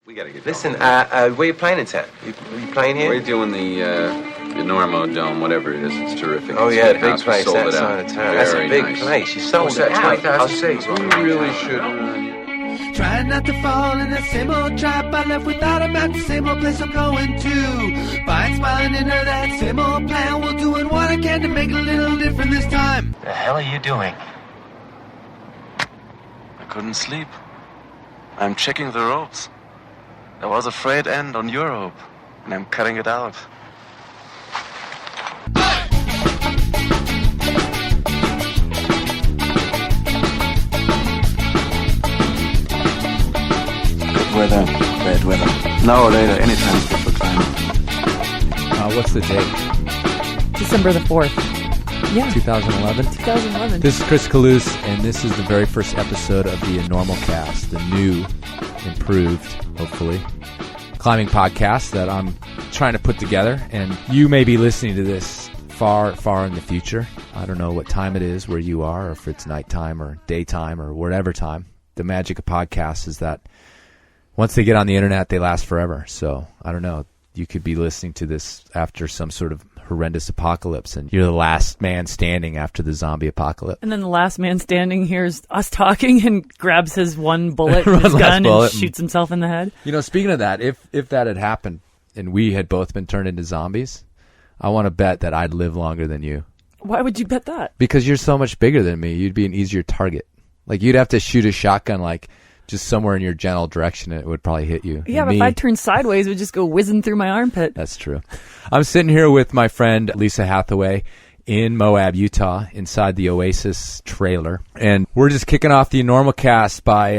We gotta get Listen, going. where you playing in town? You playing here? We're doing the Enormo Dome, whatever it is. It's terrific. Oh, it's yeah, a big house. place, we sold that it out. side of town. That's a Very big nice. place. You sold What's it that, out. 20,000 seats? We really should. Trying not to fall in the same old trap. I left without a map, the same old place I'm going to. Fine, smiling into that same old plan. We're doing what I can to make it a little different this time. The hell are you doing? I couldn't sleep. I'm checking the ropes. There was a frayed end on your rope, and I'm cutting it out. Good weather, bad weather. Now or later, anytime's good for climbing. What's the date? December the 4th. Yeah. 2011? 2011. This is Chris Kalous, and this is the very first episode of the Enormocast, the new, improved, hopefully, climbing podcast that I'm trying to put together. And you may be listening to this far, far in the future. I don't know what time it is where you are, or if it's nighttime or daytime or whatever time. The magic of podcasts is that once they get on the internet, they last forever. So, I don't know. You could be listening to this after some sort of horrendous apocalypse, and you're the last man standing after the zombie apocalypse. And then the last man standing hears us talking and grabs his one bullet in his gun and shoots himself in the head. You know, speaking of that, if that had happened and we had both been turned into zombies, I want to bet that I'd live longer than you. Why would you bet that? Because you're so much bigger than me. You'd be an easier target. Like, you'd have to shoot a shotgun, like, just somewhere in your general direction, and it would probably hit you. Yeah, but if I turned sideways, it would just go whizzing through my armpit. That's true. I'm sitting here with my friend Lisa Hathaway in Moab, Utah, inside the Oasis trailer. And we're just kicking off the Enormocast by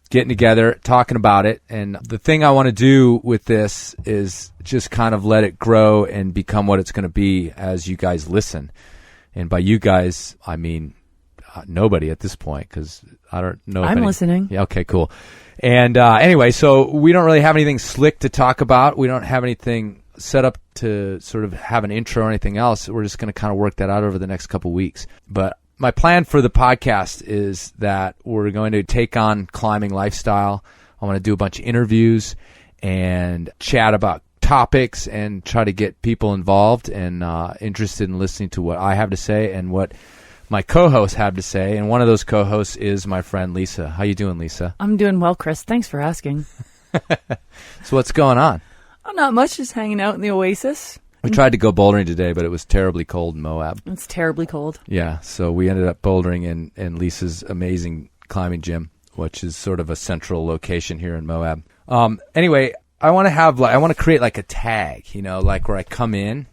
getting together, talking about it. And the thing I want to do with this is just kind of let it grow and become what it's going to be as you guys listen. And by you guys, I mean nobody at this point, because I don't know if I'm listening. Yeah, okay, cool. And anyway, so we don't really have anything slick to talk about. We don't have anything set up to sort of have an intro or anything else. We're just going to kind of work that out over the next couple weeks. But my plan for the podcast is that we're going to take on climbing lifestyle. I want to do a bunch of interviews and chat about topics and try to get people involved and interested in listening to what I have to say and what my co-hosts have to say. And one of those co-hosts is my friend Lisa. How you doing, Lisa? I'm doing well, Chris. Thanks for asking. So what's going on? Oh, not much. Just hanging out in the Oasis. We tried to go bouldering today, but it was terribly cold in Moab. It's terribly cold. Yeah, so we ended up bouldering in Lisa's amazing climbing gym, which is sort of a central location here in Moab. Anyway, I want to create like a tag, you know, like where I come in,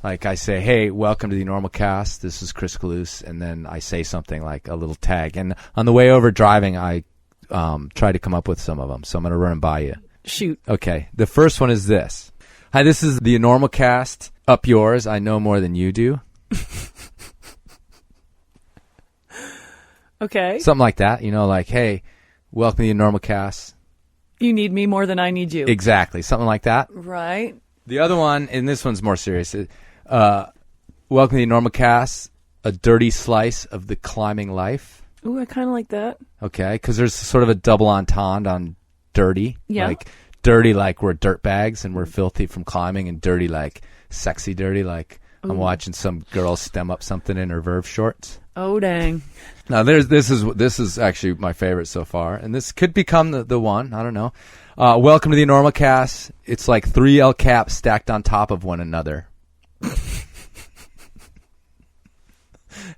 like I say, hey, welcome to the Enormocast. This is Chris Kalous, and then I say something like a little tag. And on the way over driving, I try to come up with some of them. So I'm going to run them by you. Shoot. Okay. The first one is this. Hi, this is the Enormocast. Up yours. I know more than you do. Okay. Something like that. You know, like, hey, welcome to the Enormocast. You need me more than I need you. Exactly. Something like that. Right. The other one, and this one's more serious. Welcome to the Enormocast, a dirty slice of the climbing life. Ooh, I kind of like that. Okay, because there's sort of a double entendre on dirty. Yeah. Like dirty like we're dirt bags and we're filthy from climbing, and dirty like sexy dirty like I'm watching some girl stem up something in her Verve shorts. Oh, dang. Now, this is actually my favorite so far, and this could become the one. I don't know. Welcome to the Enormocast. It's like 3 El Caps stacked on top of one another.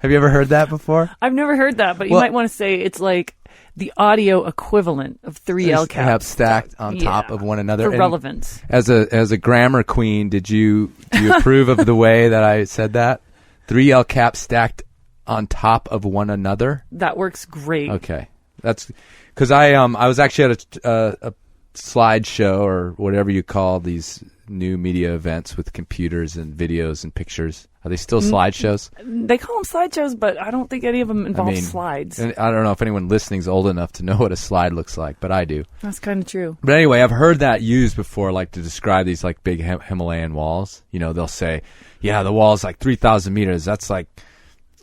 Have you ever heard that before? I've never heard that, but you might want to say it's like the audio equivalent of 3 El Caps stacked on top of one another. For relevance. As a grammar queen, do you approve of the way that I said that? 3 El Caps stacked on top of one another. That works great. Okay, that's because I was actually at a slideshow or whatever you call these new media events with computers and videos and pictures. Are they still slideshows? They call them slideshows, but I don't think any of them involve slides. I don't know if anyone listening's old enough to know what a slide looks like, but I do. That's kind of true. But anyway, I've heard that used before, like to describe these like big Himalayan walls. You know, they'll say, yeah, the wall's like 3,000 meters. That's like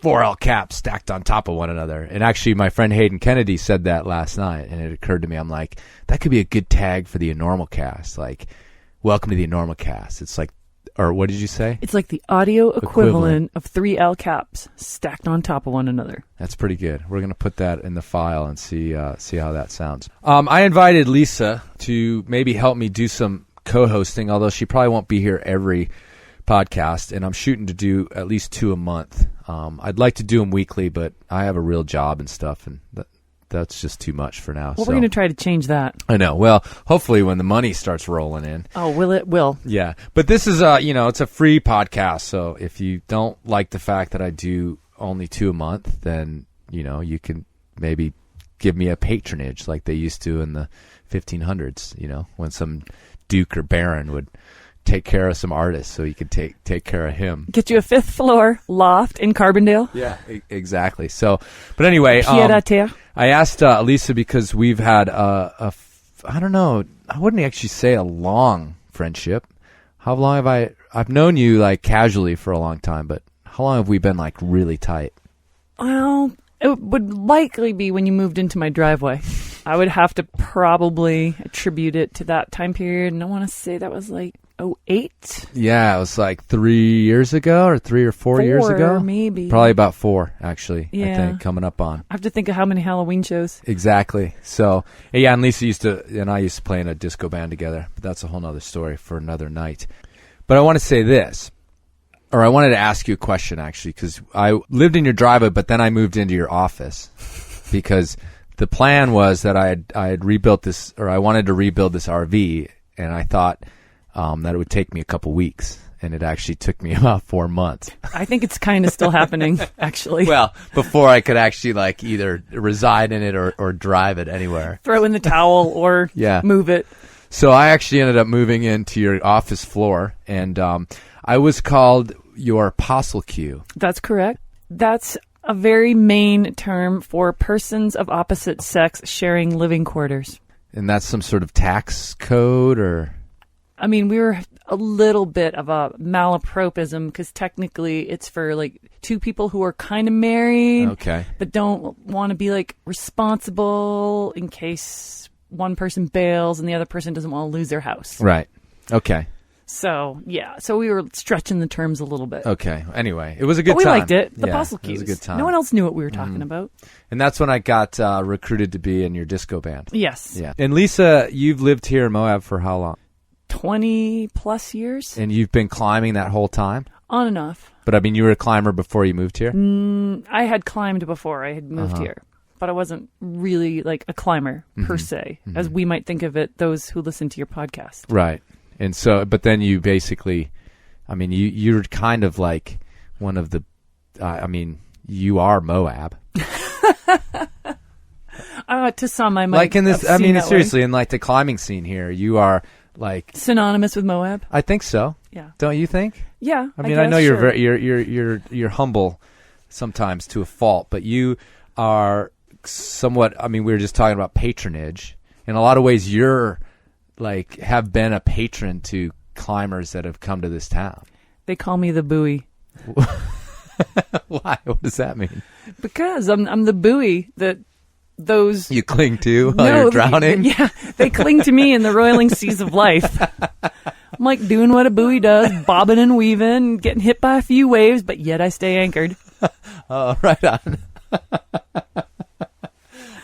4 El Caps stacked on top of one another. And actually, my friend Hayden Kennedy said that last night, and it occurred to me, I'm like, that could be a good tag for the Enormocast. Like, welcome to the Enormocast. It's like, or what did you say? It's like the audio equivalent of 3 El Caps stacked on top of one another. That's pretty good. We're going to put that in the file and see how that sounds. I invited Lisa to maybe help me do some co-hosting, although she probably won't be here every podcast, and I'm shooting to do at least 2 a month. I'd like to do them weekly, but I have a real job and stuff, and that's just too much for now. Well, we're going to try to change that. I know. Well, hopefully when the money starts rolling in. Oh, will it? Will. Yeah. But this is it's a free podcast, so if you don't like the fact that I do only 2 a month, then, you can maybe give me a patronage like they used to in the 1500s, when some duke or baron would take care of some artists so you could take care of him. Get you a 5th floor loft in Carbondale. Yeah, exactly. So, but anyway, I asked Lisa because we've had I don't know, I wouldn't actually say a long friendship. How long have I've known you like casually for a long time, but how long have we been like really tight? Well, it would likely be when you moved into my driveway. I would have to probably attribute it to that time period, and I want to say that was like 2008. Yeah, it was like 3 years ago, or 3 or 4 years ago, maybe. Probably about 4, actually. Yeah. I think coming up on. I have to think of how many Halloween shows. Exactly. So yeah, and Lisa and I used to play in a disco band together, but that's a whole nother story for another night. But I want to say this. Or I wanted to ask you a question, actually, because I lived in your driveway, but then I moved into your office because the plan was that I had rebuilt this, or I wanted to rebuild this RV, and I thought that it would take me a couple weeks, and it actually took me about 4 months. I think it's kind of still happening, actually. Well, before I could actually like either reside in it or drive it anywhere. Throw in the towel or move it. So I actually ended up moving into your office floor, and I was called your apostle Q. That's correct. That's a very main term for persons of opposite sex sharing living quarters. And that's some sort of tax code, or? I mean, we were a little bit of a malapropism because technically it's for like 2 people who are kind of married, but don't want to be like responsible in case one person bails and the other person doesn't want to lose their house. Right. Okay. So, yeah. So we were stretching the terms a little bit. Okay. Anyway, it was a good time. We liked it. The Apostle Q's. It was a good time. No one else knew what we were talking about. And that's when I got recruited to be in your disco band. Yes. Yeah. And Lisa, you've lived here in Moab for how long? 20 plus years. And you've been climbing that whole time? On and off. But I mean, you were a climber before you moved here? I had climbed before I had moved here. But I wasn't really like a climber per se, as we might think of it, those who listen to your podcast. Right. And so, but then you basically, I mean, you're kind of like one of the, I mean, you are Moab. To some, I might like in this, have I mean, seen seriously, in like the climbing scene here, you are like synonymous with Moab. I think so. Yeah. Don't you think? Yeah. I mean, I know you're very, you're humble sometimes to a fault, but you are somewhat. I mean, we were just talking about patronage. In a lot of ways, you're like have been a patron to climbers that have come to this town. They call me the buoy. Why? What does that mean? Because I'm the buoy that those you cling to while you're drowning. They cling to me in the roiling seas of life. I'm like doing what a buoy does, bobbing and weaving, getting hit by a few waves, but yet I stay anchored. Oh, right on.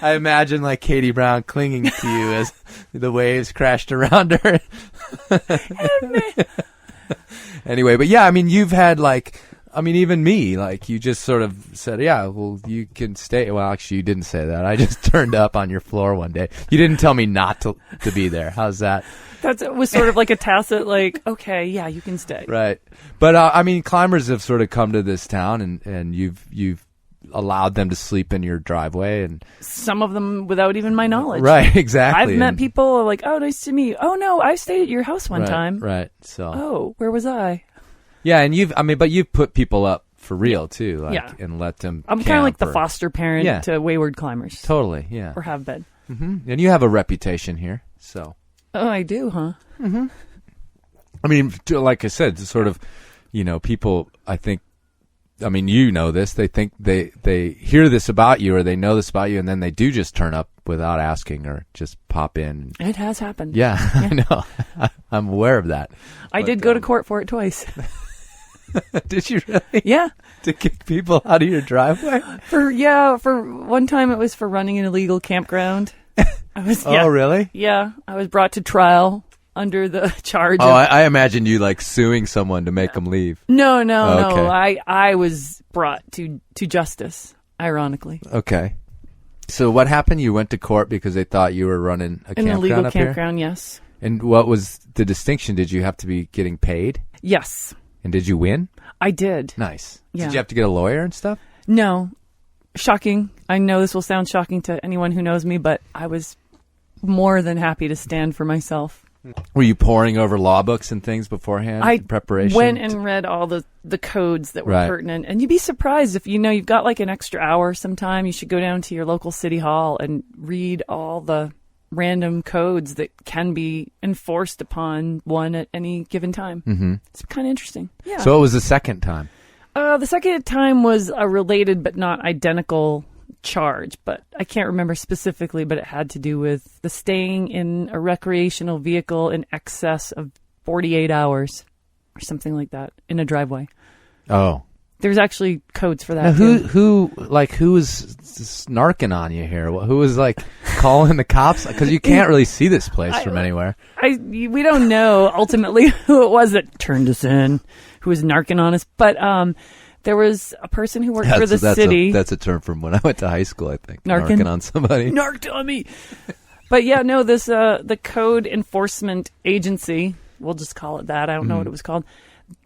I imagine like Katie Brown clinging to you as the waves crashed around her. Anyway, but yeah, I mean, you've had like, I mean, even me, like you just sort of said, yeah, well, you can stay. Well, actually, you didn't say that. I just turned up on your floor one day. You didn't tell me not to be there. How's that? That was sort of like a tacit, like, okay, yeah, you can stay. Right. But I mean, climbers have sort of come to this town, and you've allowed them to sleep in your driveway, and some of them without even my knowledge. Right, exactly. I've met people like, oh, nice to meet you. Oh no, I stayed at your house one time. Right. So. Oh, where was I? Yeah, and but you've put people up for real too, like, and let them. I'm kind of like the foster parent to wayward climbers. Totally, yeah. Or have been. Mm-hmm. And you have a reputation here, so. Oh, I do, huh? I mean, like I said, sort of, people, I think, I mean, you know this. They think they hear this about you, or they know this about you, and then they do just turn up without asking, or just pop in. It has happened. Yeah. I know. I'm aware of that. I did go to court for it twice. Did you really? Yeah. To kick people out of your driveway? For one time it was for running an illegal campground. Oh, really? Yeah. I was brought to trial under the charge of... I imagine you like suing someone to make them leave. No. Okay. I was brought to justice, ironically. Okay. So what happened? You went to court because they thought you were running an illegal up campground, here? yes. And what was the distinction? Did you have to be getting paid? Yes. And did you win? I did. Nice. Yeah. Did you have to get a lawyer and stuff? No. Shocking. I know this will sound shocking to anyone who knows me, but I was more than happy to stand for myself. Were you poring over law books and things beforehand? I in preparation? went and read all the codes that were pertinent. And you'd be surprised if you've got like an extra hour sometime. You should go down to your local city hall and read all the random codes that can be enforced upon one at any given time. Mm-hmm. It's kind of interesting. Yeah. So what was the second time? The second time was a related but not identical charge, but I can't remember specifically, but it had to do with the staying in a recreational vehicle in excess of 48 hours or something like that in a driveway. Oh. There's actually codes for that. Now, who was snarking on you here? Who was like calling the cops? Because you can't really see this place from anywhere. We don't know ultimately who it was that turned us in, who was narking on us. But there was a person who worked for the city. That's a term from when I went to high school, I think. Narking on somebody. Narked on me. But yeah, no, this the Code Enforcement Agency, we'll just call it that. I don't know what it was called.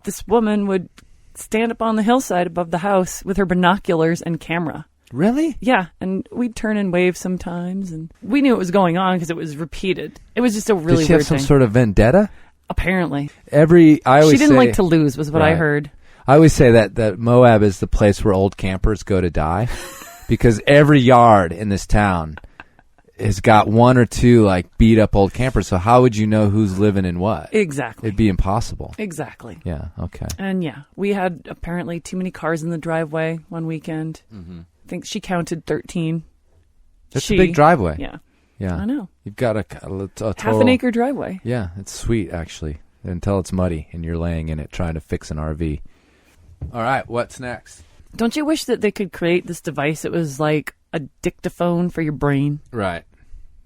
This woman would stand up on the hillside above the house with her binoculars and camera. Really? Yeah, and we'd turn and wave sometimes, and we knew it was going on because it was repeated. It was just a really weird thing. Did she have some sort of vendetta? Apparently. She didn't like to lose, was what I heard. I always say that Moab is the place where old campers go to die, because every yard in this town has got one or two like beat up old campers. So how would you know who's living in what? Exactly. It'd be impossible. Exactly. Yeah. Okay. And yeah, we had apparently too many cars in the driveway one weekend. Mm-hmm. I think she counted 13. That's a big driveway. Yeah. Yeah. I know. You've got a total, half an acre driveway. Yeah. It's sweet, actually, until it's muddy and you're laying in it trying to fix an RV. All right. What's next? Don't you wish that they could create this device that was like a dictaphone for your brain? Right.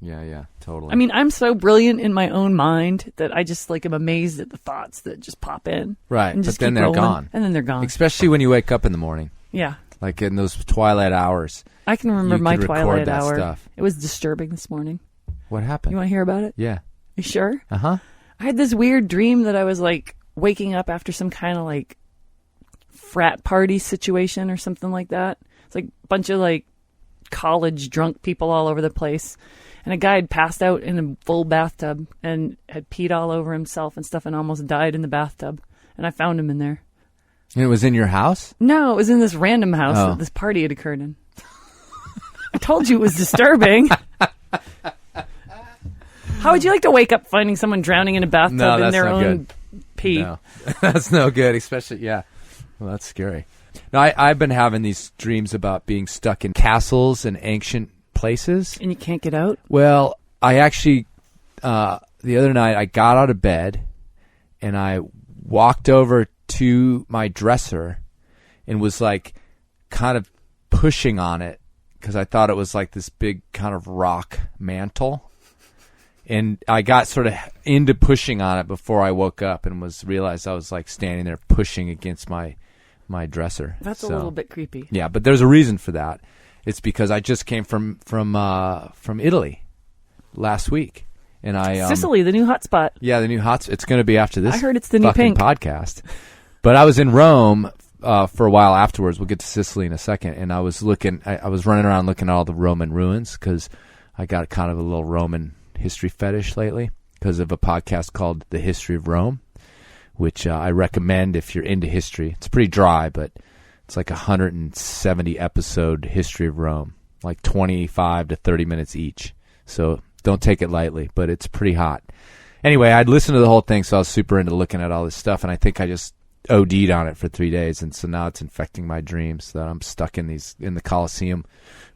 Yeah, totally. I mean, I'm so brilliant in my own mind that I just like am amazed at the thoughts that just pop in. Right, and just but then they're gone. And then they're gone. Especially when you wake up in the morning. Yeah. Like in those twilight hours. I can remember my twilight hour. Stuff. It was disturbing this morning. What happened? You want to hear about it? Yeah. You sure? Uh-huh. I had this weird dream that I was like waking up after some kind of like frat party situation or something like that. It's like a bunch of like college drunk people all over the place. And a guy had passed out in a full bathtub and had peed all over himself and stuff and almost died in the bathtub. And I found him in there. And it was in your house? No, it was in this random house that this party had occurred in. I told you it was disturbing. How would you like to wake up finding someone drowning in a bathtub in their own pee? No, that's no good, especially, yeah. Well, that's scary. Now, I've been having these dreams about being stuck in castles and ancient places. And you can't get out? Well, I actually, the other night, I got out of bed and I walked over to my dresser and was like kind of pushing on it because I thought it was like this big kind of rock mantle. And I got sort of into pushing on it before I woke up and realized I was like standing there pushing against my dresser. That's a little bit creepy. Yeah, but there's a reason for that. It's because I just came from Italy last week, and Sicily, the new hotspot. Yeah, the new hotspot. It's going to be after this. I heard it's the new fucking pink podcast. But I was in Rome for a while afterwards. We'll get to Sicily in a second, and I was looking. I was running around looking at all the Roman ruins because I got kind of a little Roman history fetish lately because of a podcast called The History of Rome, which I recommend if you're into history. It's pretty dry, but it's like 170 episode history of Rome, like 25 to 30 minutes each. So don't take it lightly, but it's pretty hot. Anyway, I'd listened to the whole thing, so I was super into looking at all this stuff, and I think I just OD'd on it for 3 days, and so now it's infecting my dreams that I'm stuck in the Coliseum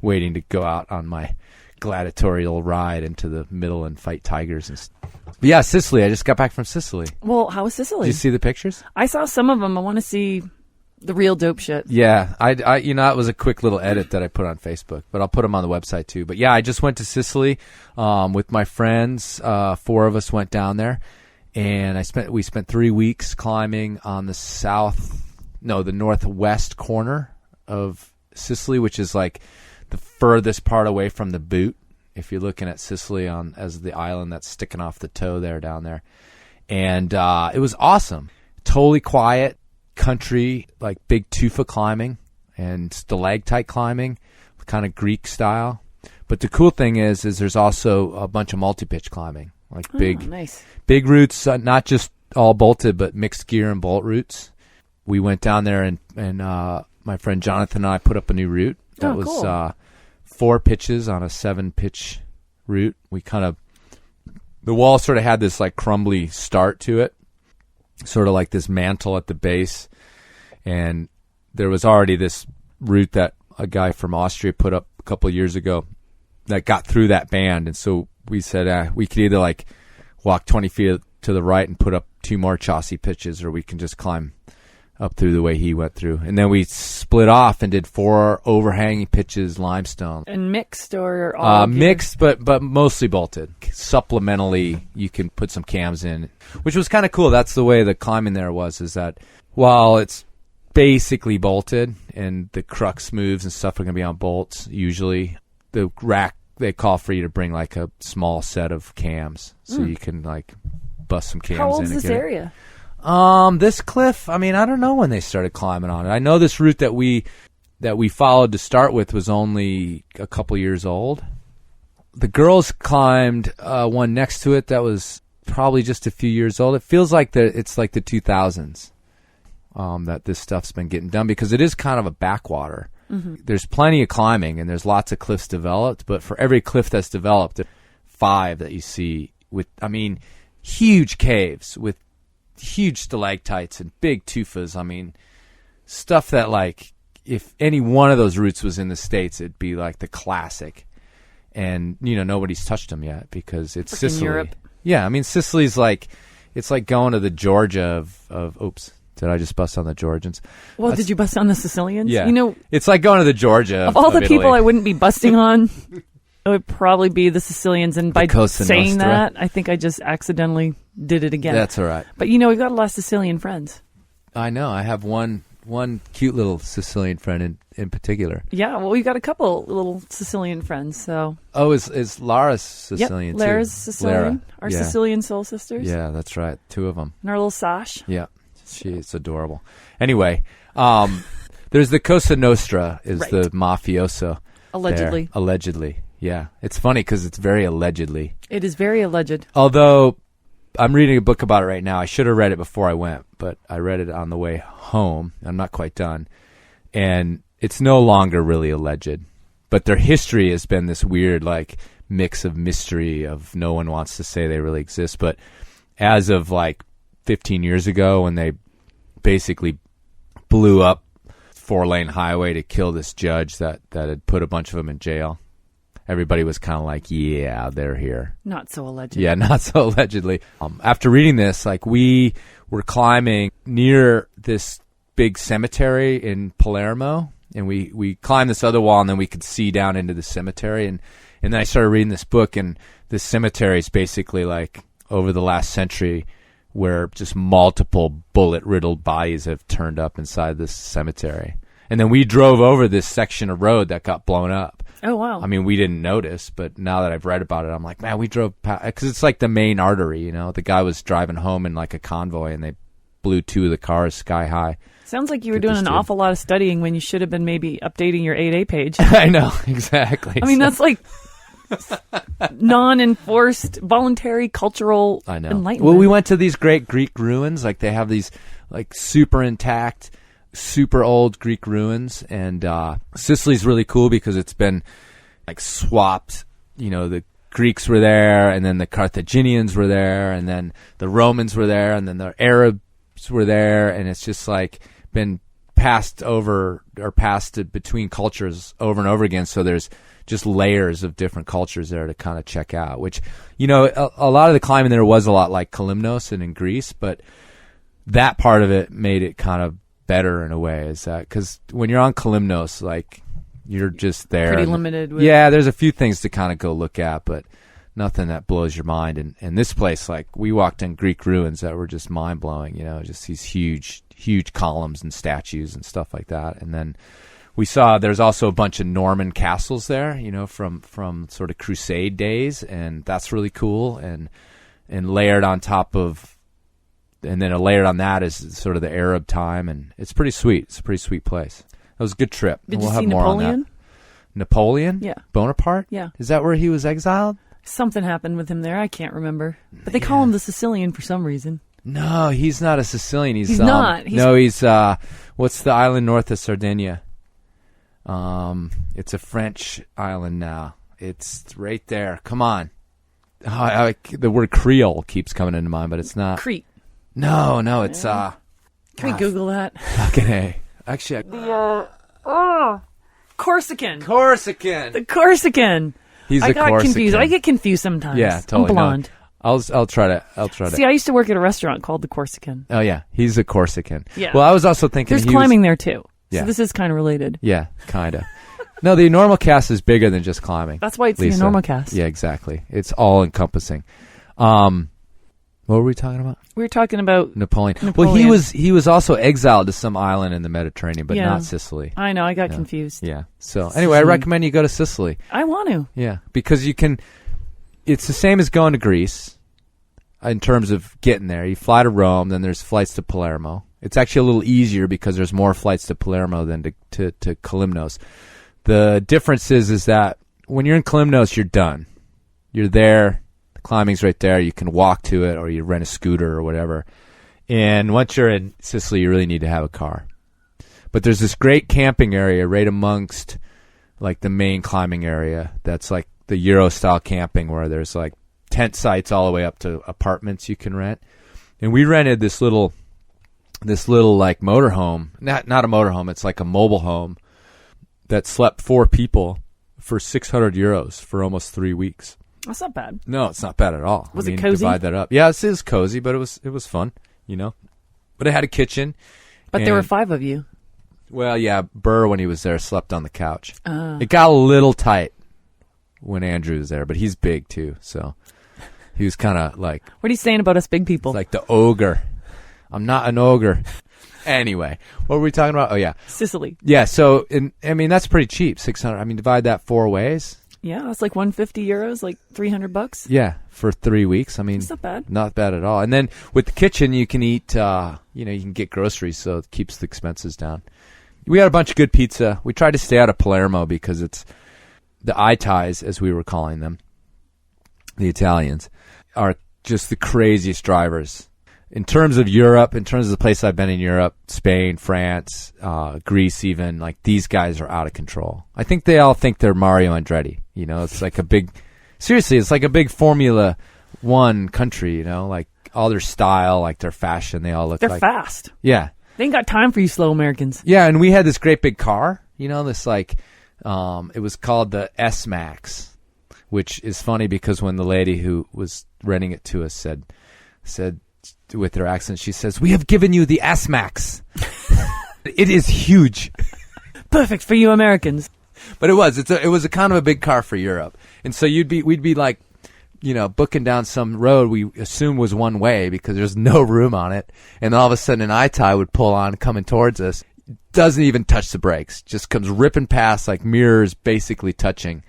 waiting to go out on my gladiatorial ride into the middle and fight tigers. But yeah, Sicily. I just got back from Sicily. Well, how was Sicily? Did you see the pictures? I saw some of them. I want to see the real dope shit. Yeah, I it was a quick little edit that I put on Facebook, but I'll put them on the website too. But yeah, I just went to Sicily with my friends. 4 of us went down there. And we spent 3 weeks climbing on the northwest corner of Sicily, which is like the furthest part away from the boot. If you're looking at Sicily as the island that's sticking off the toe there down there. And it was awesome. Totally quiet country, like big tufa climbing and stalactite climbing, kind of Greek style. But the cool thing is there's also a bunch of multi-pitch climbing. Like big routes, not just all bolted, but mixed gear and bolt routes. We went down there and my friend Jonathan and I put up a new route that was 4 pitches on a 7-pitch route. The wall sort of had this like crumbly start to it, sort of like this mantle at the base. And there was already this route that a guy from Austria put up a couple of years ago that got through that band. And so we said we could either like walk 20 feet to the right and put up 2 more Chaussee pitches, or we can just climb up through the way he went through. And then we split off and did 4 overhanging pitches, limestone. And mixed or all mixed, but mostly bolted. Supplementally, you can put some cams in, which was kind of cool. That's the way the climbing there was, is that while it's basically bolted and the crux moves and stuff are going to be on bolts, usually the rack, they call for you to bring like a small set of cams so you can like bust some cams in. How old's this area? This cliff, I don't know when they started climbing on it. I know this route that we followed to start with was only a couple years old. The girls climbed one next to it that was probably just a few years old. It feels like it's like the 2000s that this stuff's been getting done, because it is kind of a backwater. Mm-hmm. There's plenty of climbing, and there's lots of cliffs developed, but for every cliff that's developed, there are 5 that you see with, huge caves with huge stalactites and big tufas. Stuff that, like, if any one of those routes was in the States, it'd be like the classic. And, nobody's touched them yet because it's Sicily. Europe. Yeah, Sicily's like, it's like going to the Georgia of oops. Did I just bust on the Georgians? Well, did you bust on the Sicilians? Yeah. It's like going to the Georgia of all the Italy. people I wouldn't be busting on, it would probably be the Sicilians. And by saying that, I think I just accidentally did it again. That's all right. But, we've got a lot of Sicilian friends. I know. I have one cute little Sicilian friend in particular. Yeah, well, we've got a couple little Sicilian friends, so. Oh, is Lara's Sicilian, too? Lara's Lara. Sicilian. Our Sicilian soul sisters. Yeah, that's right. 2 of them. And our little Sash. Yeah. She's adorable. Anyway, there's the Cosa Nostra is the mafioso. Allegedly. There. Allegedly, yeah. It's funny because it's very allegedly. It is very alleged. Although I'm reading a book about it right now. I should have read it before I went, but I read it on the way home. I'm not quite done. And it's no longer really alleged. But their history has been this weird, like, mix of mystery of no one wants to say they really exist. But as of, like, 15 years ago, when they basically blew up 4-lane highway to kill this judge that had put a bunch of them in jail, everybody was kind of like, yeah, they're here. Not so alleged. Yeah, not so allegedly. After reading this, like, we were climbing near this big cemetery in Palermo, and we climbed this other wall, and then we could see down into the cemetery. And then I started reading this book, and this cemetery is basically like over the last century, where just multiple bullet-riddled bodies have turned up inside this cemetery. And then we drove over this section of road that got blown up. Oh, wow. We didn't notice, but now that I've read about it, I'm like, man, we drove past, because it's like the main artery, The guy was driving home in like a convoy, and they blew 2 of the cars sky high. Sounds like you were doing an awful lot of studying when you should have been maybe updating your 8A page. I know, exactly. That's like non-enforced, voluntary, cultural enlightenment. Well, we went to these great Greek ruins. Like, they have these like super intact, super old Greek ruins. And Sicily's really cool because it's been like swapped. The Greeks were there, and then the Carthaginians were there, and then the Romans were there, and then the Arabs groups were there, and it's just like been passed between cultures over and over again. So there's just layers of different cultures there to kind of check out, which, a lot of the climbing there was a lot like Kalymnos and in Greece, but that part of it made it kind of better in a way, is that because when you're on Kalymnos, like, you're just there. Pretty limited. Yeah, there's a few things to kind of go look at, but nothing that blows your mind. And this place, like, we walked in Greek ruins that were just mind-blowing, just these huge columns and statues and stuff like that. And then we saw there's also a bunch of Norman castles there, from sort of Crusade days, and that's really cool. And layered on top of, and then layered on that is sort of the Arab time, and it's pretty sweet. It's a pretty sweet place. It was a good trip. Did we'll you have see more Napoleon? on that. Napoleon? Yeah. Bonaparte? Yeah. Is that where he was exiled? Something happened with him there. I can't remember. But they call him the Sicilian for some reason. No, he's not a Sicilian. He's not. He's what's the island north of Sardinia? It's a French island now. It's right there. Come on. The word Creole keeps coming into mind, but it's not. Crete. No, it's Can we Google that? Fucking A. Actually, Corsican. Corsican. The Corsican. He's I a got Corsican. confused. I get confused sometimes. Yeah, totally. I'm blonde. No, I'll try to. See, I used to work at a restaurant called the Corsican. Oh yeah, he's a Corsican. Yeah. Well, I was also thinking There's climbing there too. Yeah. So this is kind of related. Yeah, kind of. No, the Enormocast is bigger than just climbing. That's why it's Lisa. the Enormocast. Yeah, exactly. It's all encompassing. What were we talking about? We were talking about Napoleon. Well, he was also exiled to some island in the Mediterranean, but not Sicily. I know. I got confused. Yeah. So anyway, I recommend you go to Sicily. I want to. Yeah, because you can. It's the same as going to Greece in terms of getting there. You fly to Rome, then there's flights to Palermo. It's actually a little easier because there's more flights to Palermo than to Kalymnos. The difference is that when you're in Kalymnos, you're done. You're there. The climbing's right there. You can walk to it, or you rent a scooter or whatever. And once you're in Sicily, you really need to have a car. But there's this great camping area right amongst like the main climbing area that's like the Euro-style camping where there's like tent sites all the way up to apartments you can rent. And we rented this little like motorhome. Not a motorhome, it's like a mobile home that slept 4 people for €600 for almost 3 weeks. That's not bad. No, it's not bad at all. Was it cozy? Divide that up. Yeah, it is cozy, but it was fun, But it had a kitchen. But there were 5 of you. Well, yeah, Burr, when he was there, slept on the couch. It got a little tight when Andrew was there, but he's big too, so he was kind of like... What are you saying about us big people? Like the ogre. I'm not an ogre. Anyway, what were we talking about? Oh, yeah. Sicily. Yeah, so, that's pretty cheap, 600. Divide that 4 ways. Yeah, that's like €150, like $300. Yeah, for 3 weeks. It's not bad. Not bad at all. And then with the kitchen, you can eat, you can get groceries, so it keeps the expenses down. We had a bunch of good pizza. We tried to stay out of Palermo because it's the Itais, as we were calling them, the Italians, are just the craziest drivers. In terms of Europe, in terms of the place I've been in Europe, Spain, France, Greece even, like these guys are out of control. I think they all think they're Mario Andretti. It's like it's like a big Formula One country, like all their style, like their fashion, they all look They're like... fast. Yeah. They ain't got time for you slow Americans. Yeah, and we had this great big car, this like, it was called the S-Max, which is funny because when the lady who was renting it to us said with her accent, she says, "We have given you the S-Max." It is huge. Perfect for you Americans. But it was a kind of a big car for Europe. And so we'd be like, booking down some road we assume was one way because there's no room on it. And all of a sudden an Itai would pull on coming towards us. Doesn't even touch the brakes. Just comes ripping past, like mirrors basically touching.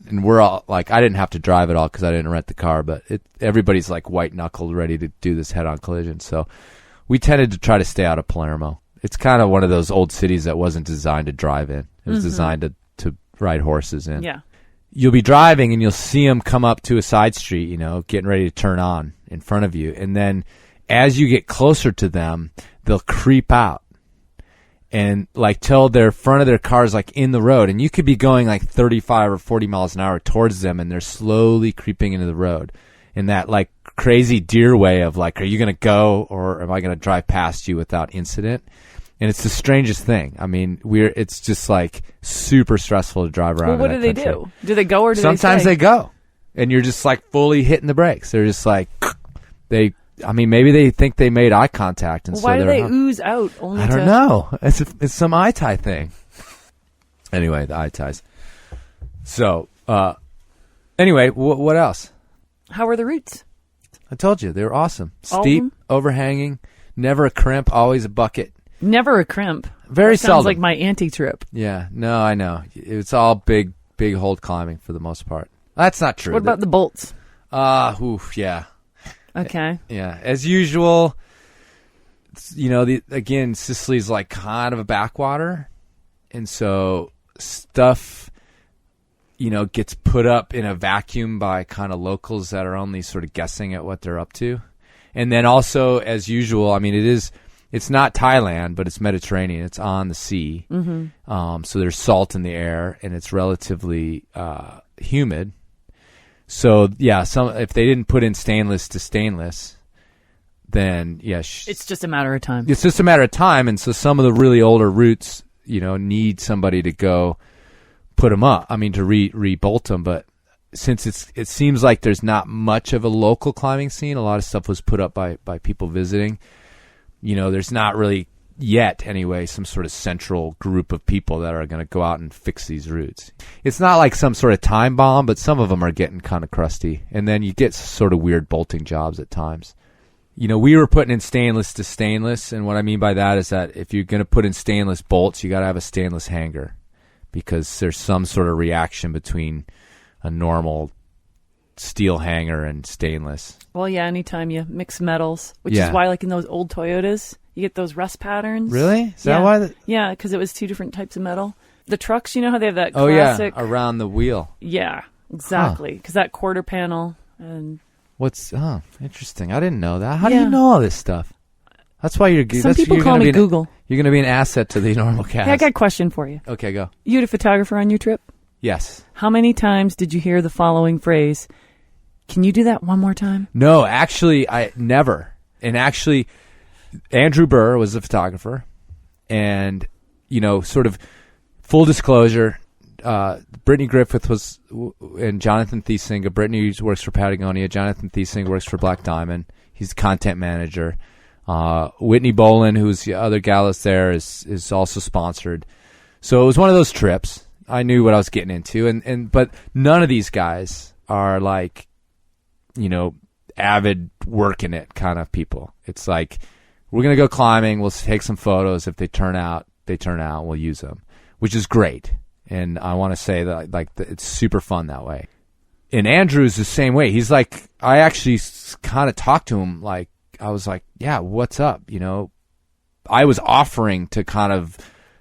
And we're all like, I didn't have to drive at all because I didn't rent the car, but everybody's like white knuckled ready to do this head on collision. So we tended to try to stay out of Palermo. It's kind of one of those old cities that wasn't designed to drive in. It was designed to ride horses in. Yeah. You'll be driving and you'll see them come up to a side street, getting ready to turn on in front of you. And then as you get closer to them, they'll creep out and like till their front of their car is like in the road. And you could be going like 35 or 40 miles an hour towards them and they're slowly creeping into the road. And that like crazy deer way of like, are you going to go or am I going to drive past you without incident? And it's the strangest thing. I mean, it's just like super stressful to drive around. Well, what do they do? Do they go or do Sometimes they stay? they go, and you're just like fully hitting the brakes. They're just like maybe they think they made eye contact, and well, why so do they ooze out? Only I don't know. It's some eye tie thing. Anyway, the eye ties. So, anyway, what else? How were the routes? I told you they were awesome. All Steep, of them? overhanging, never a crimp, always a bucket. Never a crimp. Very that seldom. Sounds like my anti-trip. Yeah, no, I know. It's all big hold climbing for the most part. That's not true. What about the bolts? Yeah. Okay. Yeah, as usual. You know, again, Sicily's like kind of a backwater, and so stuff, you know, gets put up in a vacuum by kind of locals that are only sort of guessing at what they're up to, and then also, as usual, I mean, it's not Thailand, but it's Mediterranean. It's on the sea, so there's salt in the air, and it's relatively humid. So yeah, if they didn't put in stainless to stainless, then yeah, it's just a matter of time. It's just a matter of time, and so some of the really older routes, you know, need somebody to go put them up. I mean, to re-bolt them. But since it seems like there's not much of a local climbing scene, a lot of stuff was put up by people visiting. You know, there's not really yet, anyway, some sort of central group of people that are going to go out and fix these routes. It's not like some sort of time bomb, but some of them are getting kind of crusty. And then you get sort of weird bolting jobs at times. You know, we were putting in stainless to stainless, and what I mean by that is that if you're going to put in stainless bolts, you got to have a stainless hanger because there's some sort of reaction between a normal steel hanger and stainless. Well, yeah, anytime you mix metals, which is why, like in those old Toyotas, you get those rust patterns. Really? Is that why? Yeah, because it was two different types of metal. The trucks, you know how they have that classic... Oh, yeah, around the wheel. Yeah, exactly. Because that quarter panel and... Interesting. I didn't know that. How do you know all this stuff? That's why you're... Some people call me Google. You're going to be an asset to the Enormocast. Hey, I got a question for you. Okay, go. You had a photographer on your trip? Yes. How many times did you hear the following phrase? Can you do that one more time? No, actually, I never. And actually, Andrew Burr was the photographer. And, you know, sort of full disclosure... Brittany Griffith was, and Jonathan Thiesinga. Brittany works for Patagonia. Jonathan Thiesinga works for Black Diamond. He's the content manager. Whitney Bolin, who's the other gal that's there, is also sponsored. So it was one of those trips. I knew what I was getting into, but none of these guys are like, you know, avid working it kind of people. It's like, we're gonna go climbing. We'll take some photos. If they turn out. We'll use them, which is great. And I want to say that it's super fun that way. And Andrew's the same way. He's like, I actually kind of talked to him like, I was like, yeah, what's up? You know, I was offering to kind of,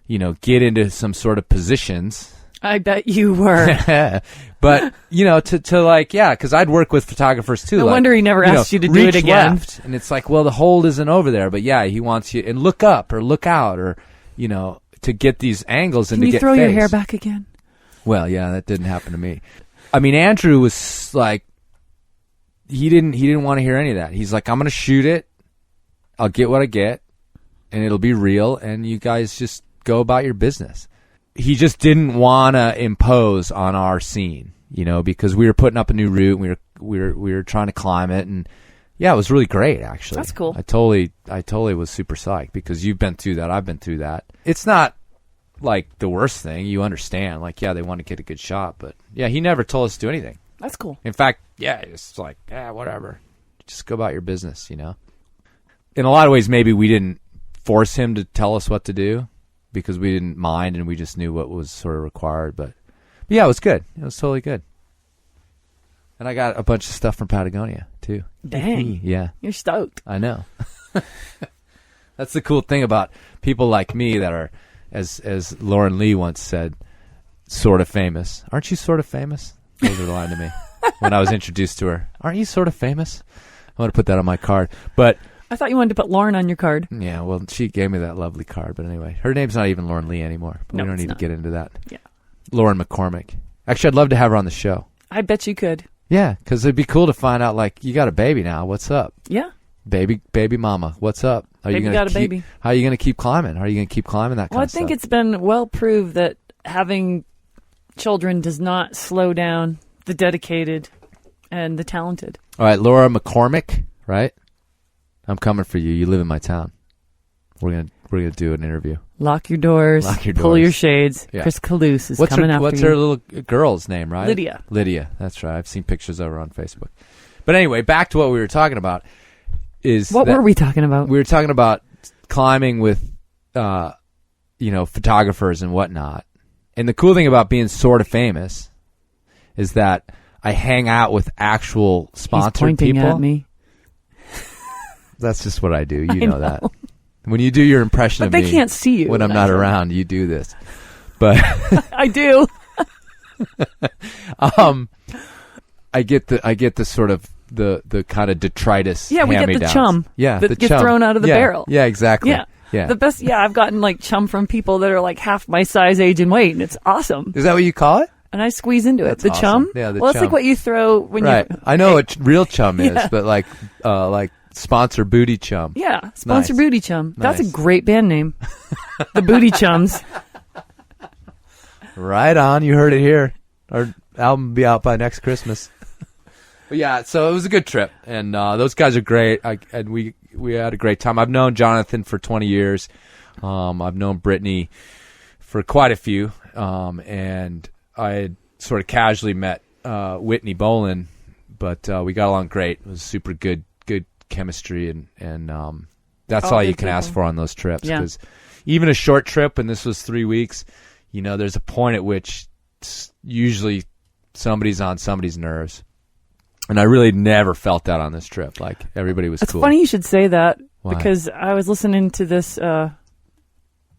you know, get into some sort of positions. I bet you were. But, you know, to like, yeah, because I'd work with photographers too. No wonder he never asked you to do it again. Left, and it's like, well, the hold isn't over there. But yeah, he wants you, and look up or look out or, you know, to get these angles and to get Can you throw face. your hair back again? Well, yeah, that didn't happen to me. I mean, Andrew was like, he didn't want to hear any of that. He's like, I'm going to shoot it. I'll get what I get, and it'll be real, and you guys just go about your business. He just didn't want to impose on our scene, you know, because we were putting up a new route, and we were trying to climb it, and yeah, it was really great, actually. That's cool. I totally was super psyched because you've been through that. I've been through that. It's not like the worst thing. You understand. Like, yeah, they want to get a good shot, but yeah, he never told us to do anything. That's cool. In fact, yeah, it's like, yeah, whatever. Just go about your business, you know? In a lot of ways, maybe we didn't force him to tell us what to do because we didn't mind and we just knew what was sort of required. But yeah, it was good. It was totally good. And I got a bunch of stuff from Patagonia, too. Dang. Yeah. You're stoked. I know. That's the cool thing about people like me that are, as Lauren Lee once said, sort of famous. Aren't you sort of famous? Those were the line to me when I was introduced to her. Aren't you sort of famous? I want to put that on my card. But I thought you wanted to put Lauren on your card. Yeah, well, she gave me that lovely card. But anyway, her name's not even Lauren Lee anymore. But no, we don't need not. to get into that. Yeah. Lauren McCormick. Actually, I'd love to have her on the show. I bet you could. Yeah, because it'd be cool to find out, like, you got a baby now. What's up? Yeah. Baby mama. What's up? Baby got a baby. How are you going to keep climbing? How are you going to keep climbing that kind of stuff? Well, I think it's been well proved that having children does not slow down the dedicated and the talented. All right, Laura McCormick, right? I'm coming for you. You live in my town. We're gonna do an interview. Lock your doors. Pull your shades. Yeah. Chris Kalous is coming after you. What's her little girl's name, right? Lydia. Lydia, that's right. I've seen pictures of her on Facebook. But anyway, back to what we were talking about. What were we talking about? We were talking about climbing with, photographers and whatnot. And the cool thing about being sort of famous is that I hang out with actual sponsored He's pointing people. At me. That's just what I do. You know that. When you do your impression of me, but they can't see you when I'm not around. You do this, but I do. I get the sort of the kind of detritus. Yeah, we get the chum. Yeah, that gets thrown out of the barrel. Yeah, exactly. Yeah. The best. Yeah, I've gotten like chum from people that are like half my size, age, and weight, and it's awesome. Is that what you call it? And I squeeze into it. That's the awesome. chum. Yeah, the well, chum. It's like what you throw when you. I know what real chum is, Yeah. but like sponsor booty chum. Yeah, sponsor Nice. booty chum. That's Nice. a great band name. The Booty Chums. Right on. You heard it here. Our album will be out by next Christmas. But yeah, so it was a good trip, and those guys are great. And we had a great time. I've known Jonathan for 20 years. I've known Brittany for quite a few, and I had sort of casually met Whitney Bolin, but we got along great. It was super good chemistry, and that's all you can ask for on those trips. Because even a short trip, and this was 3 weeks, there's a point at which usually somebody's on somebody's nerves. And I really never felt that on this trip. Like, everybody was cool. It's funny you should say that. Why? Because I was listening to this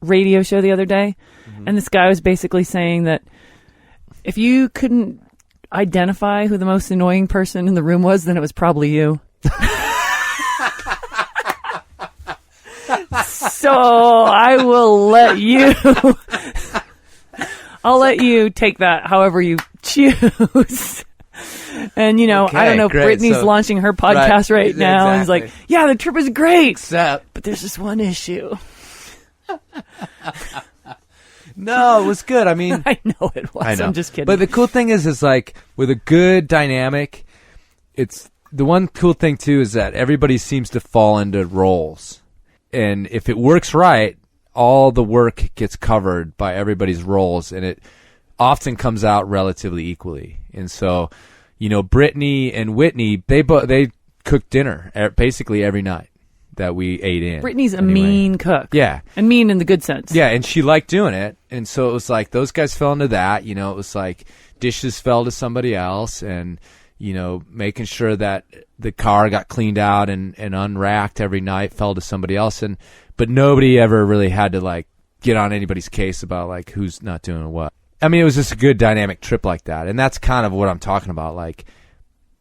radio show the other day, and this guy was basically saying that if you couldn't identify who the most annoying person in the room was, then it was probably you. So I will let you... I'll let you take that however you choose. And, Okay, I don't know, great. Brittany's So- launching her podcast right now. And he's exactly. like, yeah, the trip was great. Except... But there's just one issue. No, it was good. I mean... I know it was. I know. I'm just kidding. But the cool thing is like, with a good dynamic, it's... The one cool thing, too, is that everybody seems to fall into roles. And if it works right, all the work gets covered by everybody's roles, and it often comes out relatively equally. And so, Brittany and Whitney, they cooked dinner basically every night that we ate in. Brittany's a mean cook. Yeah. And mean in the good sense. Yeah, and she liked doing it. And so it was like those guys fell into that. It was like dishes fell to somebody else, and, making sure that the car got cleaned out and unracked every night fell to somebody else. But nobody ever really had to, like, get on anybody's case about, like, who's not doing what. I mean, it was just a good dynamic trip like that. And that's kind of what I'm talking about. Like,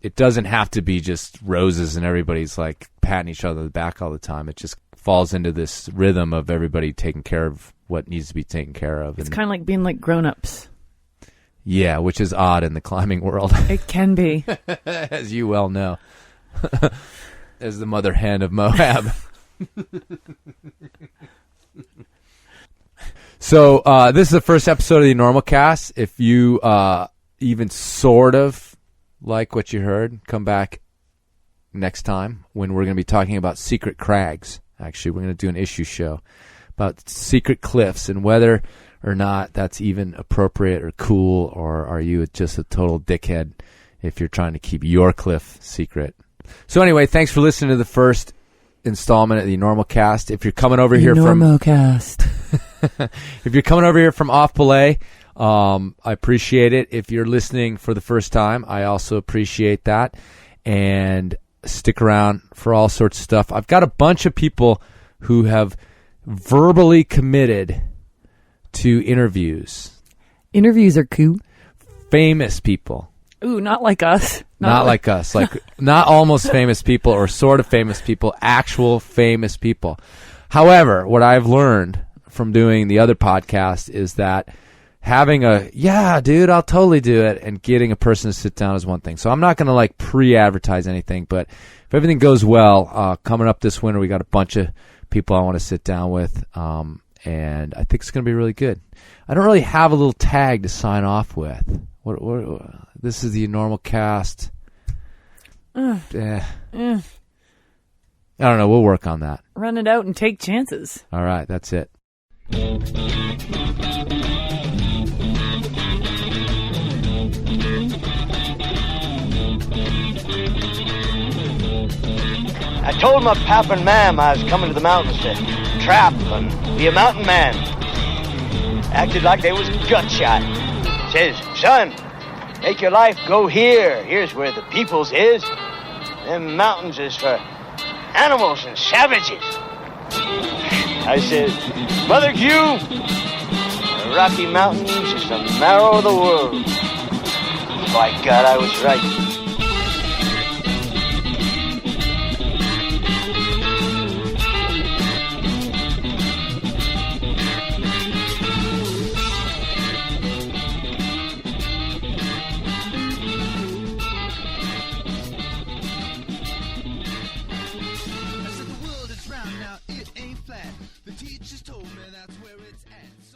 it doesn't have to be just roses and everybody's, like, patting each other on the back all the time. It just falls into this rhythm of everybody taking care of what needs to be taken care of. It's kind of like being like grown-ups. Yeah, which is odd in the climbing world. It can be. As you well know. As the mother hen of Moab. So this is the first episode of the Enormocast. If you even sort of like what you heard, come back next time when we're going to be talking about secret crags. Actually, we're going to do an issue show about secret cliffs and whether or not that's even appropriate or cool, or are you just a total dickhead if you're trying to keep your cliff secret. So anyway, thanks for listening to the first installment of the Enormocast. If you're coming over here from Enormocast. if you're coming over here from off Belay, I appreciate it. If you're listening for the first time, I also appreciate that. And stick around for all sorts of stuff. I've got a bunch of people who have verbally committed to interviews. Interviews are cool. Famous people. Ooh, not like us. Not like us. Like, not almost famous people or sort of famous people, actual famous people. However, what I've learned from doing the other podcast is that having yeah, dude, I'll totally do it, and getting a person to sit down is one thing. So I'm not going to like pre-advertise anything, but if everything goes well, coming up this winter, we got a bunch of people I want to sit down with, and I think it's going to be really good. I don't really have a little tag to sign off with. What this is the Enormocast. I don't know. We'll work on that. Run it out and take chances. All right, that's it. I told my pap and mam I was coming to the mountains to trap and be a mountain man. Acted like they was gut shot. Says, son, make your life go here. Here's where the people's is. Them mountains is for animals and savages. I said, Mother Hugh, the Rocky Mountains is the marrow of the world. By God, I was right. I said the world is round now, it ain't flat. The teachers told me that's where it's at.